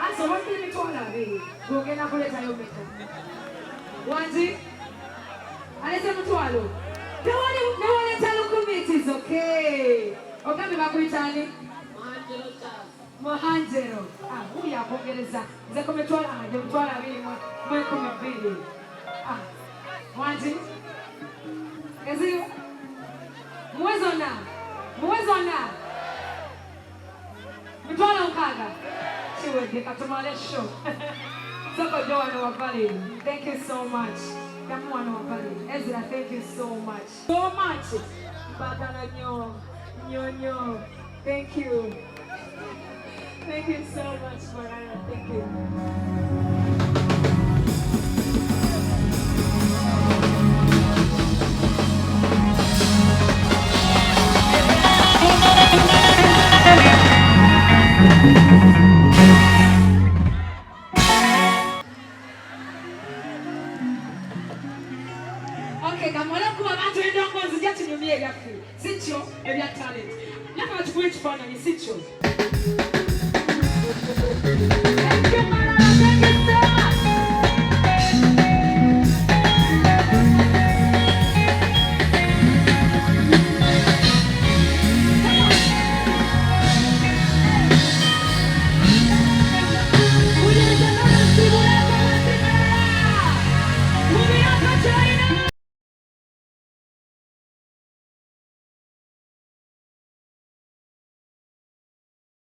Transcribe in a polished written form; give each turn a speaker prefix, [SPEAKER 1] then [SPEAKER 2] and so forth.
[SPEAKER 1] Asa wante mitwala be. Gogena kuleta yo meko. Wanji? Aleta mitwalo. Nawale talo committees, okay. Okabe bakuitani? Mohanjero. Ah, huya bongereza. Nze kumetwala aje mtwala bili mwe kumebili. Ah. Wanji? Ezi Mwezo na. Mitwala ukaga. Chiwe katumale show. Soko Joanna Wapali. Thank you so much. Kamuana Wapali. Ezra, thank you so much. So much. Bagana nyo. Thank you. Thank you so much, Mariah. Thank you. Okay, come on, come on. I'm going to get to you. Sit you, and your talent. Now I'm going to wait for you. Sit you.